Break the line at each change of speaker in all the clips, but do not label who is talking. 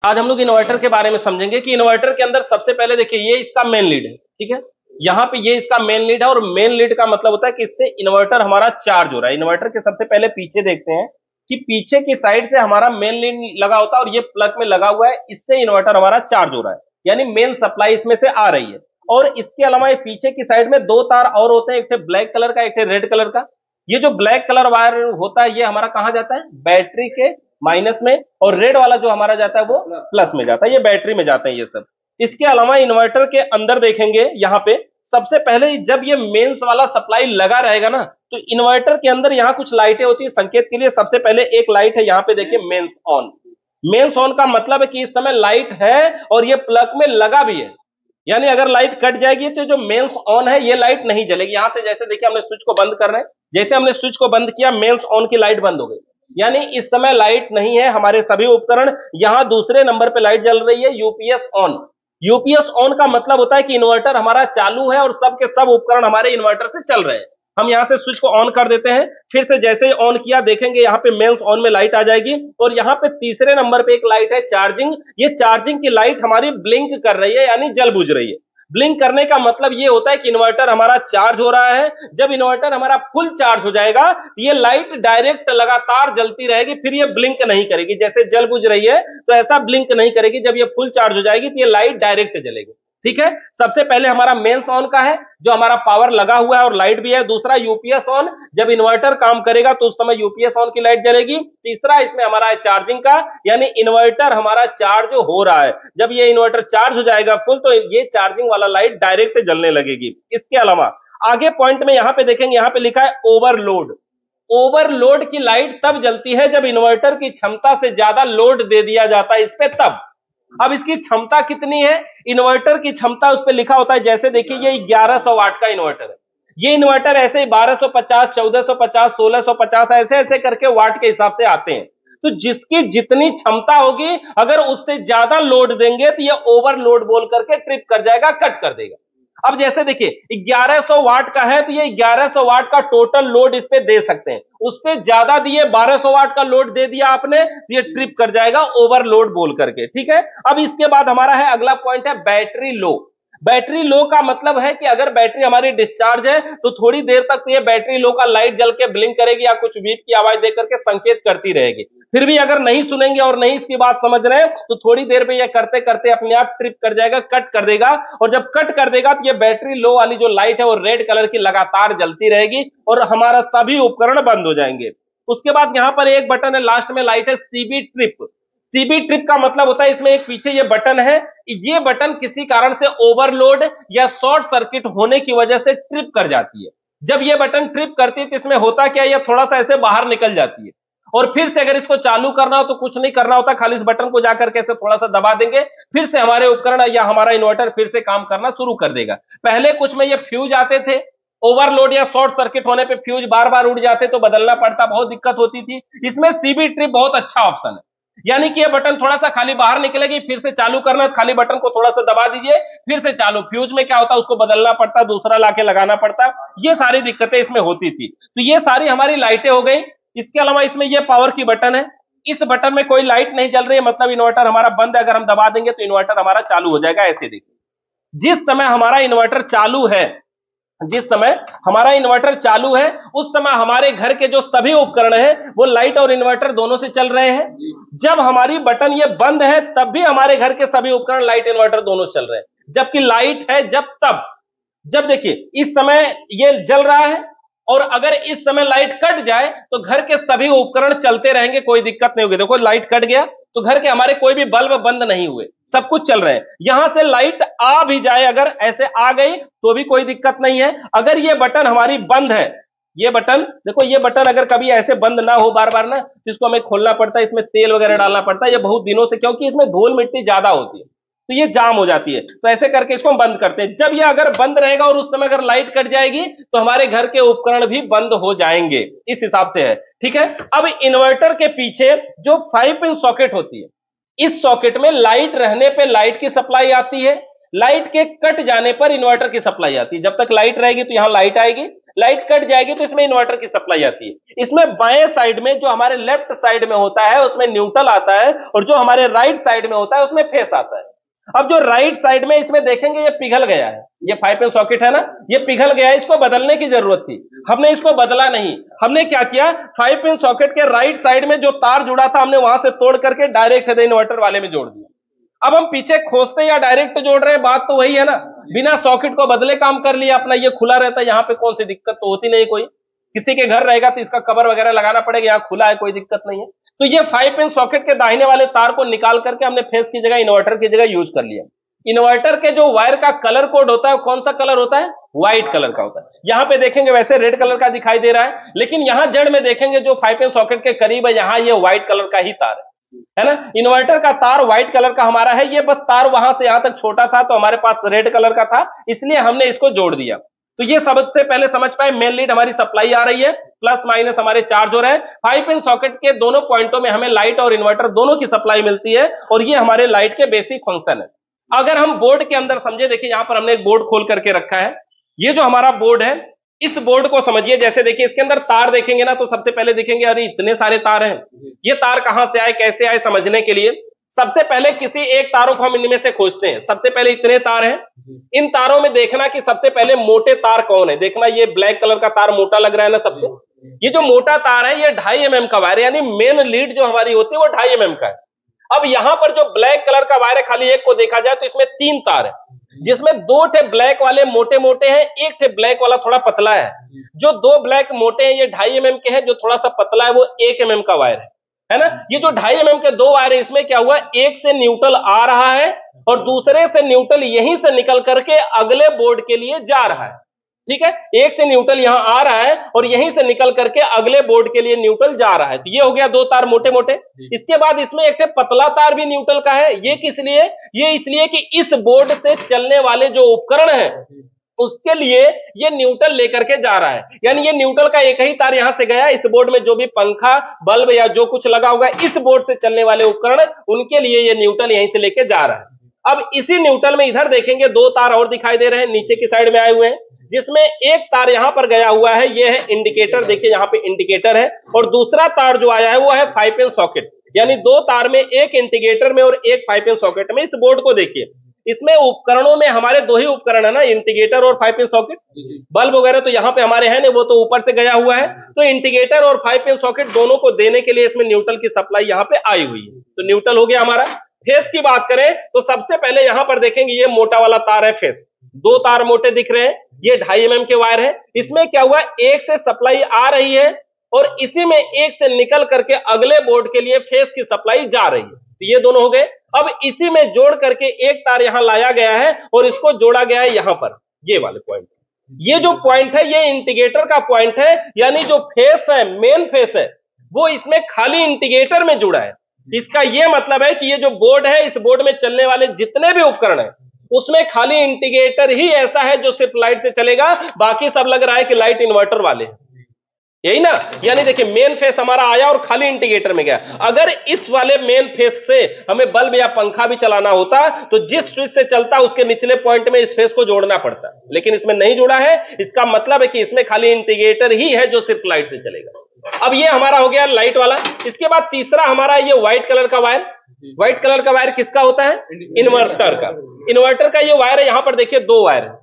आज हम लोग इन्वर्टर के बारे में समझेंगे कि इन्वर्टर के अंदर सबसे पहले देखिए ये इसका मेन लीड है, ठीक है। यहाँ पे ये इसका मेन लीड है और मेन लीड का मतलब होता है कि इससे इन्वर्टर हमारा चार्ज हो रहा है। इन्वर्टर के सबसे पहले पीछे देखते हैं कि पीछे की साइड से हमारा मेन लीड लगा होता है और ये प्लग में लगा हुआ है, इससे इन्वर्टर हमारा चार्ज हो रहा है, यानी मेन सप्लाई इसमें से आ रही है। और इसके अलावा ये पीछे की साइड में दो तार और होते हैं, एक ब्लैक कलर का, एक रेड कलर का। ये जो ब्लैक कलर वायर होता है ये हमारा कहाँ जाता है, बैटरी के माइनस में, और रेड वाला जो हमारा जाता है वो प्लस में जाता है, ये बैटरी में जाते हैं ये सब। इसके अलावा इन्वर्टर के अंदर देखेंगे यहाँ पे सबसे पहले जब ये मेंस वाला सप्लाई लगा रहेगा ना, तो इन्वर्टर के अंदर यहाँ कुछ लाइटें होती है संकेत के लिए। सबसे पहले एक लाइट है यहाँ पे देखिए मेंस ऑन। मेंस ऑन का मतलब है कि इस समय लाइट है और ये प्लग में लगा भी है, यानी अगर लाइट कट जाएगी तो जो मेंस ऑन है ये लाइट नहीं जलेगी। यहां से जैसे देखिए हमने स्विच को बंद कर रहे हैं, जैसे हमने स्विच को बंद किया मेंस ऑन की लाइट बंद हो गई, यानी इस समय लाइट नहीं है हमारे सभी उपकरण। यहां दूसरे नंबर पे लाइट जल रही है यूपीएस ऑन। यूपीएस ऑन का मतलब होता है कि इन्वर्टर हमारा चालू है और सब के सब उपकरण हमारे इन्वर्टर से चल रहे हैं। हम यहां से स्विच को ऑन कर देते हैं, फिर से जैसे ही ऑन किया देखेंगे यहाँ पे मेंस ऑन में लाइट आ जाएगी। और यहाँ पे तीसरे नंबर पे एक लाइट है चार्जिंग। ये चार्जिंग की लाइट हमारी ब्लिंक कर रही है, यानी जल बुझ रही है। ब्लिंक करने का मतलब ये होता है कि इन्वर्टर हमारा चार्ज हो रहा है। जब इन्वर्टर हमारा फुल चार्ज हो जाएगा ये लाइट डायरेक्ट लगातार जलती रहेगी, फिर ये ब्लिंक नहीं करेगी। जैसे जल बुझ रही है तो ऐसा ब्लिंक नहीं करेगी, जब ये फुल चार्ज हो जाएगी तो ये लाइट डायरेक्ट जलेगी, ठीक है। सबसे पहले हमारा मेंस ऑन का है जो हमारा पावर लगा हुआ है और लाइट भी है। दूसरा यूपीएस ऑन, जब इन्वर्टर काम करेगा तो उस समय यूपीएस ऑन की लाइट जलेगी। तीसरा इसमें हमारा है चार्जिंग का, यानी इन्वर्टर हमारा चार्ज हो रहा है। जब ये इन्वर्टर चार्ज हो जाएगा फुल तो ये चार्जिंग वाला लाइट डायरेक्ट जलने लगेगी। इसके अलावा आगे पॉइंट में यहां पे देखेंगे, यहां पे लिखा है ओवरलोड। ओवरलोड की लाइट तब जलती है जब इन्वर्टर की क्षमता से ज्यादा लोड दे दिया जाता है इस पे, तब। अब इसकी क्षमता कितनी है, इन्वर्टर की क्षमता उस पर लिखा होता है। जैसे देखिए ये 1100 वाट का इन्वर्टर है, ये इन्वर्टर ऐसे 1250, 1450, 1650 ऐसे ऐसे करके वाट के हिसाब से आते हैं। तो जिसकी जितनी क्षमता होगी अगर उससे ज्यादा लोड देंगे तो ये ओवरलोड बोल करके ट्रिप कर जाएगा, कट कर देगा। अब जैसे देखिए 1100 वाट का है तो ये 1100 वाट का टोटल लोड इस पे दे सकते हैं। उससे ज्यादा दिए 1200 वाट का लोड दे दिया आपने तो ये ट्रिप कर जाएगा ओवरलोड बोल करके, ठीक है। अब इसके बाद हमारा है अगला पॉइंट है बैटरी लो। बैटरी लो का मतलब है कि अगर बैटरी हमारी डिस्चार्ज है तो थोड़ी देर तक तो ये बैटरी लो का लाइट जल के ब्लिंक करेगी या कुछ बीप की आवाज देकर के संकेत करती रहेगी। फिर भी अगर नहीं सुनेंगे और नहीं इसकी बात समझ रहे हैं तो थोड़ी देर में ये करते करते अपने आप ट्रिप कर जाएगा, कट कर देगा। और जब कट कर देगा तो ये बैटरी लो वाली जो लाइट है वो रेड कलर की लगातार जलती रहेगी और हमारा सभी उपकरण बंद हो जाएंगे। उसके बाद यहां पर एक बटन है लास्ट में, लाइट है सीबी ट्रिप। सीबी ट्रिप का मतलब होता है इसमें एक पीछे ये बटन है, ये बटन किसी कारण से ओवरलोड या शॉर्ट सर्किट होने की वजह से ट्रिप कर जाती है। जब ये बटन ट्रिप करती है तो इसमें होता क्या है, ये थोड़ा सा ऐसे बाहर निकल जाती है और फिर से अगर इसको चालू करना हो तो कुछ नहीं करना होता, खाली इस बटन को जाकर के ऐसे थोड़ा सा दबा देंगे, फिर से हमारे उपकरण या हमारा इन्वर्टर फिर से काम करना शुरू कर देगा। पहले कुछ में ये फ्यूज आते थे, ओवरलोड या शॉर्ट सर्किट होने पे फ्यूज बार बार उड़ जाते तो बदलना पड़ता, बहुत दिक्कत होती थी। इसमें सीबी ट्रिप बहुत अच्छा ऑप्शन है, यानी कि ये बटन थोड़ा सा खाली बाहर निकलेगी, फिर से चालू करना, खाली बटन को थोड़ा सा दबा दीजिए फिर से चालू। फ्यूज में क्या होता है उसको बदलना पड़ता, दूसरा लाके लगाना पड़ता, ये सारी दिक्कतें इसमें होती थी। तो ये सारी हमारी लाइटें हो गई। इसके अलावा इसमें ये पावर की बटन है, इस बटन में कोई लाइट नहीं जल रही है मतलब इन्वर्टर हमारा बंद है। अगर हम दबा देंगे तो इन्वर्टर हमारा चालू हो जाएगा। ऐसे देखिए जिस समय हमारा इन्वर्टर चालू है, जिस समय हमारा इन्वर्टर चालू है उस समय हमारे घर के जो सभी उपकरण हैं वो लाइट और इन्वर्टर दोनों से चल रहे हैं। जब हमारी बटन ये बंद है तब भी हमारे घर के सभी उपकरण लाइट इन्वर्टर दोनों चल रहे हैं, जबकि लाइट है जब तब। जब देखिए इस समय ये जल रहा है और अगर इस समय लाइट कट जाए तो घर के सभी उपकरण चलते रहेंगे, कोई दिक्कत नहीं होगी। देखो लाइट कट गया तो घर के हमारे कोई भी बल्ब बंद नहीं हुए, सब कुछ चल रहे हैं। यहां से लाइट आ भी जाए, अगर ऐसे आ गई तो भी कोई दिक्कत नहीं है। अगर ये बटन हमारी बंद है, ये बटन देखो, ये बटन अगर कभी ऐसे बंद ना हो बार बार ना, तो इसको हमें खोलना पड़ता है, इसमें तेल वगैरह डालना पड़ता है, ये बहुत दिनों से, क्योंकि इसमें धूल मिट्टी ज्यादा होती है तो ये जाम हो जाती है। तो ऐसे करके इसको हम बंद करते हैं। जब ये अगर बंद रहेगा और उस समय अगर लाइट कट जाएगी तो हमारे घर के उपकरण भी बंद हो जाएंगे, इस हिसाब से है, ठीक है। अब इन्वर्टर के पीछे जो 5 पिन सॉकेट होती है, इस सॉकेट में लाइट रहने पे लाइट की सप्लाई आती है, लाइट के कट जाने पर इन्वर्टर की सप्लाई आती है। जब तक लाइट रहेगी तो यहां लाइट आएगी, लाइट कट जाएगी तो इसमें इन्वर्टर की सप्लाई आती है। इसमें बाएं साइड में जो हमारे लेफ्ट साइड में होता है उसमें न्यूट्रल आता है, और जो हमारे राइट साइड में होता है उसमें फेस आता है। अब जो राइट साइड में इसमें देखेंगे ये पिघल गया है, ये 5 पिन सॉकेट है ना, ये पिघल गया है, इसको बदलने की जरूरत थी, हमने इसको बदला नहीं। हमने क्या किया, 5 पिन सॉकेट के राइट साइड में जो तार जुड़ा था हमने वहां से तोड़ करके डायरेक्ट इन्वर्टर वाले में जोड़ दिया। अब हम पीछे खोजते या डायरेक्ट जोड़ रहे हैं, बात तो वही है ना, बिना सॉकेट को बदले काम कर लिया अपना, ये खुला रहता है, यहां पे कौन सी दिक्कत तो होती नहीं। कोई किसी के घर रहेगा तो इसका कवर वगैरह लगाना पड़ेगा, यहाँ खुला है कोई दिक्कत नहीं है। तो ये 5 पिन सॉकेट के दाहिने वाले तार को निकाल करके हमने फेस की जगह इन्वर्टर की जगह यूज कर लिया। इन्वर्टर के जो वायर का कलर कोड होता है कौन सा कलर होता है, व्हाइट कलर का होता है। यहां पे देखेंगे वैसे रेड कलर का दिखाई दे रहा है, लेकिन यहां जड़ में देखेंगे जो 5 पिन सॉकेट के करीब है यहां ये व्हाइट कलर का ही तार है ना। इन्वर्टर का तार व्हाइट कलर का हमारा है, ये बस तार वहां से यहां तक छोटा था तो हमारे पास रेड कलर का था, इसलिए हमने इसको जोड़ दिया। तो ये सबसे पहले समझ पाए, मेन लीड हमारी सप्लाई आ रही है, प्लस माइनस हमारे चार्ज हो रहे हैं। 5 पिन सॉकेट के दोनों पॉइंटों में हमें लाइट और इन्वर्टर दोनों की सप्लाई मिलती है, और ये हमारे लाइट के बेसिक फंक्शन है। अगर हम बोर्ड के अंदर समझे, देखिए यहां पर हमने एक बोर्ड खोल करके रखा है, ये जो हमारा बोर्ड है इस बोर्ड को समझिए। जैसे देखिए इसके अंदर तार देखेंगे ना, तो सबसे पहले देखेंगे अरे इतने सारे तार हैं, ये तार कहां से आए कैसे आए, समझने के लिए सबसे पहले किसी एक तारों को हम इनमें से खोजते हैं। सबसे पहले इतने तार हैं, इन तारों में देखना कि सबसे पहले मोटे तार कौन है। देखना ये ब्लैक कलर का तार मोटा लग रहा है ना सबसे, ये जो मोटा तार है ये 2.5 mm का वायर, यानी मेन लीड जो हमारी होती है वो 2.5 mm का है। अब यहां पर जो ब्लैक कलर का वायर है, खाली एक को देखा जाए तो इसमें 3 तार है, जिसमें 2 ठे ब्लैक वाले मोटे मोटे हैं, एक ठे ब्लैक वाला थोड़ा पतला है। जो 2 ब्लैक मोटे हैं ये 2.5 mm के हैं, जो थोड़ा सा पतला है वो 1 mm का वायर है ना। ये जो 2.5 mm के 2 वायर है, इसमें क्या हुआ, एक से न्यूट्रल आ रहा है और दूसरे से न्यूट्रल यहीं से निकल करके अगले बोर्ड के लिए जा रहा है। ठीक है, एक से न्यूट्रल यहां आ रहा है और यहीं से निकल करके अगले बोर्ड के लिए न्यूट्रल जा रहा है। तो ये हो गया 2 तार मोटे मोटे। इसके बाद इसमें एक पतला तार भी न्यूट्रल का है। ये किस लिए, ये इसलिए कि इस बोर्ड से चलने वाले जो उपकरण है उसके लिए ये न्यूट्रल लेकर के जा रहा है, यानी ये न्यूट्रल का एक ही तार यहां से गया, इस बोर्ड में जो भी पंखा बल्ब या जो कुछ लगा होगा इस बोर्ड से चलने वाले उपकरण उनके लिए ये न्यूट्रल यहीं से लेके जा रहा है। अब इसी न्यूट्रल में इधर देखेंगे 2 तार और दिखाई दे रहे हैं, नीचे की साइड में आए हुए हैं, जिसमें एक तार यहां पर गया हुआ है, ये है इंडिकेटर। देखिए यहां पे इंडिकेटर है, और दूसरा तार जो आया है वो है 5 पिन सॉकेट, यानी 2 तार में, एक इंडिकेटर में और एक 5 पिन सॉकेट में। इस बोर्ड को देखिए, इसमें उपकरणों में हमारे 2 ही उपकरण है ना, इंडिकेटर और 5 पिन सॉकेट। बल्ब वगैरह तो यहाँ पे हमारे है नहीं, वो तो ऊपर से गया हुआ है। तो इंडिकेटर और 5 पिन सॉकेट दोनों को देने के लिए इसमें न्यूट्रल की सप्लाई यहाँ पे आई हुई है, तो न्यूट्रल हो गया हमारा। फेस की बात करें तो सबसे पहले यहां पर देखेंगे ये मोटा वाला तार है फेस, 2 तार मोटे दिख रहे हैं, ये 2.5 mm के वायर है। इसमें क्या हुआ, एक से सप्लाई आ रही है और इसी में एक से निकल करके अगले बोर्ड के लिए फेस की सप्लाई जा रही है, तो ये दोनों हो गए। अब इसी में जोड़ करके एक तार यहां लाया गया है और इसको जोड़ा गया है यहां पर, ये वाले पॉइंट। ये जो पॉइंट है ये इंडिकेटर का पॉइंट है, यानी जो फेस है, मेन फेस है, वो इसमें खाली इंडिकेटर में जुड़ा है। इसका यह मतलब है कि ये जो बोर्ड है, इस बोर्ड में चलने वाले जितने भी उपकरण हैं उसमें खाली इंडिकेटर ही ऐसा है जो सिर्फ लाइट से चलेगा, बाकी सब लग रहा है कि लाइट इन्वर्टर वाले हैं, यही ना। यानी देखिए मेन फेस हमारा आया और खाली इंडिकेटर में गया। अगर इस वाले मेन फेस से हमें बल्ब या पंखा भी चलाना होता तो जिस स्विच से चलता उसके निचले पॉइंट में इस फेस को जोड़ना पड़ता, लेकिन इसमें नहीं जुड़ा है। इसका मतलब है कि इसमें खाली इंडिकेटर ही है जो सिर्फ लाइट से चलेगा। अब ये हमारा हो गया लाइट वाला। इसके बाद तीसरा हमारा ये व्हाइट कलर का वायर। व्हाइट कलर का वायर किसका होता है, इन्वर्टर का। इन्वर्टर का ये वायर है, यहां पर देखिए 2 वायर है,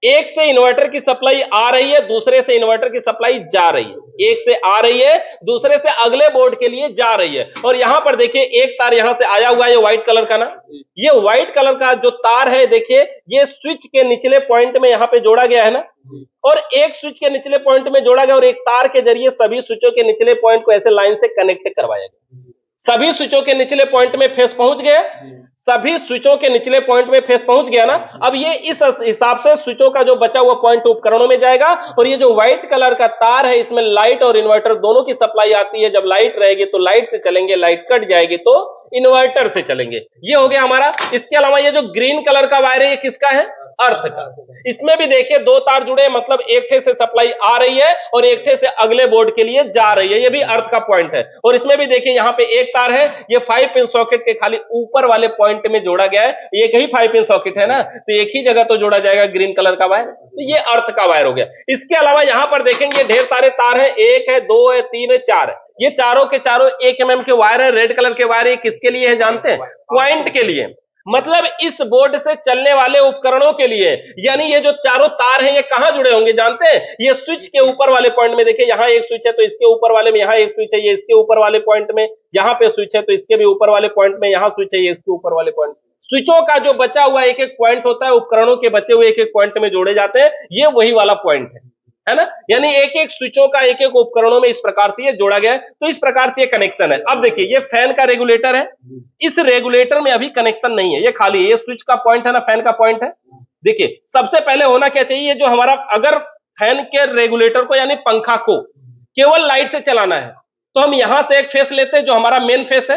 एक से इन्वर्टर की सप्लाई आ रही है, दूसरे से इन्वर्टर की सप्लाई जा रही है। एक से आ रही है, दूसरे से अगले बोर्ड के लिए जा रही है। और यहां पर देखिए एक तार यहां से आया हुआ है, ये व्हाइट कलर का ना, ये व्हाइट कलर का जो तार है देखिए ये स्विच के निचले पॉइंट में यहां पे जोड़ा गया है ना, और एक स्विच के निचले पॉइंट में जोड़ा गया और एक तार के जरिए सभी स्विचों के निचले पॉइंट को ऐसे लाइन से कनेक्ट करवाया गया। सभी स्विचों के निचले पॉइंट में फेस पहुंच गया, सभी स्विचों के निचले पॉइंट में फेस पहुंच गया ना। अब ये इस हिसाब से स्विचों का जो बचा हुआ पॉइंट उपकरणों में जाएगा, और ये जो व्हाइट कलर का तार है इसमें लाइट और इन्वर्टर दोनों की सप्लाई आती है। जब लाइट रहेगी तो लाइट से चलेंगे, लाइट कट जाएगी तो इन्वर्टर से चलेंगे। ये हो गया हमारा। इसके अलावा ये जो ग्रीन कलर का वायर है ये किसका है, अर्थ का। इसमें भी देखिए दो तार जुड़े हैं, मतलब एक ठे से सप्लाई आ रही है और एक ठे से अगले बोर्ड के लिए जा रही है, ये भी अर्थ का पॉइंट है। और इसमें भी देखिए यहाँ पे एक तार है, ये 5 पिन सॉकेट के खाली ऊपर वाले पॉइंट में जोड़ा गया है। एक ही 5 पिन सॉकेट है ना, तो एक ही जगह तो जोड़ा जाएगा ग्रीन कलर का वायर, तो ये अर्थ का वायर हो गया। इसके अलावा यहाँ पर देखेंगे ढेर सारे तार हैं, 1 है, 2 है, 3 है, 4 है। ये चारों के चारों 1 mm के वायर है। रेड कलर के वायर ये किसके लिए है जानते हैं? पॉइंट के लिए, मतलब इस बोर्ड से चलने वाले उपकरणों के लिए। यानी ये जो चारों तार हैं ये कहां जुड़े होंगे जानते हैं? ये स्विच के ऊपर वाले पॉइंट में। देखिए यहाँ एक स्विच है तो इसके ऊपर वाले में, यहाँ एक स्विच है ये इसके ऊपर वाले पॉइंट में, यहाँ पे स्विच है तो इसके भी ऊपर वाले पॉइंट में, यहाँ स्विच है ये इसके ऊपर वाले पॉइंट। स्विचों का जो बचा हुआ एक एक पॉइंट होता है, उपकरणों के बचे हुए एक एक पॉइंट में जोड़े जाते हैं, ये वही वाला पॉइंट है ना। यानी एक एक स्विचों का एक एक उपकरणों में इस प्रकार से ये जोड़ा गया है। तो इस प्रकार से ये कनेक्शन है। अब देखिए ये फैन का रेगुलेटर है, इस रेगुलेटर में अभी कनेक्शन नहीं है, ये खाली है। ये स्विच का पॉइंट है ना, फैन का पॉइंट है। देखिए सबसे पहले होना क्या चाहिए, जो हमारा अगर फैन के रेगुलेटर को यानी पंखा को केवल लाइट से चलाना है तो हम यहां से एक फेस लेते हैं जो हमारा मेन फेस है,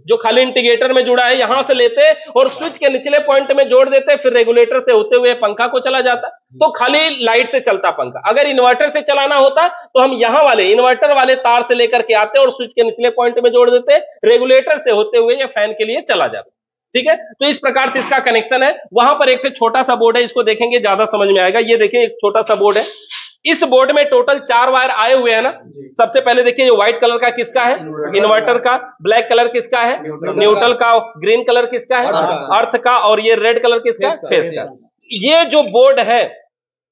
जो खाली इंडिकेटर में जुड़ा है, यहां से लेते हैं और स्विच के निचले पॉइंट में जोड़ देते हैं, फिर रेगुलेटर से होते हुए पंखा को चला जाता, तो खाली लाइट से चलता पंखा। अगर इन्वर्टर से चलाना होता तो हम यहां वाले इन्वर्टर वाले तार से लेकर के आते और स्विच के निचले पॉइंट में जोड़ देते, रेगुलेटर से होते हुए ये फैन के लिए चला जाता। ठीक है, तो इस प्रकार से इसका कनेक्शन है। वहां पर एक छोटा सा बोर्ड है, इसको देखेंगे ज्यादा समझ में आएगा। ये देखिए एक छोटा सा बोर्ड है, इस बोर्ड में टोटल 4 वायर आए हुए हैं ना। सबसे पहले देखिए ये व्हाइट कलर का किसका है? इन्वर्टर का। ब्लैक कलर किसका है? न्यूट्रल का। ग्रीन कलर किसका है? अर्थ का। और ये रेड कलर किसका है? फेस का। ये जो बोर्ड है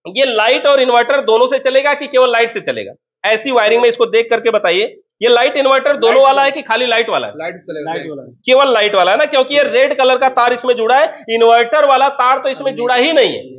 ये लाइट और इन्वर्टर दोनों से चलेगा कि केवल लाइट से चलेगा? ऐसी वायरिंग में इसको देख करके बताइए, ये लाइट इन्वर्टर दोनों वाला है कि खाली लाइट वाला है? लाइट चलेगा, केवल लाइट वाला है ना, क्योंकि ये रेड कलर का तार इसमें जुड़ा है, इन्वर्टर वाला तार तो इसमें जुड़ा ही नहीं है।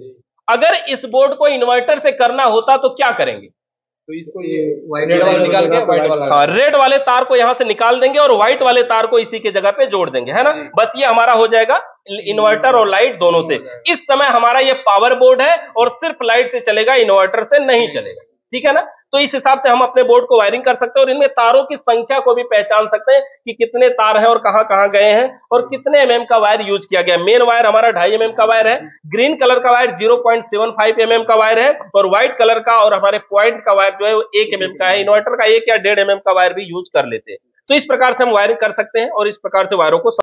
अगर इस बोर्ड को इन्वर्टर से करना होता तो क्या करेंगे?
तो इसको ये रेड वाला निकाल के व्हाइट वाला,
हाँ, रेड वाले तार को यहां से निकाल देंगे और व्हाइट वाले तार को इसी के जगह पे जोड़ देंगे, है ना। बस ये हमारा हो जाएगा इन्वर्टर और लाइट दोनों से। इस समय हमारा ये पावर बोर्ड है और सिर्फ लाइट से चलेगा, इन्वर्टर से नहीं चलेगा। ठीक है ना। तो इस हिसाब से हम अपने बोर्ड को वायरिंग कर सकते हैं और इनमें तारों की संख्या को भी पहचान सकते हैं कि कितने तार हैं और कहां कहां गए हैं और कितने mm का वायर यूज किया गया। मेन वायर हमारा 2.5 mm का वायर है, ग्रीन कलर का वायर 0.75 mm का वायर है और व्हाइट कलर का और हमारे पॉइंट का वायर जो है वो 1 mm का है। इन्वर्टर का 1 या 1.5 mm का वायर भी यूज कर लेते हैं। तो इस प्रकार से हम वायरिंग कर सकते हैं और इस प्रकार से वायरों को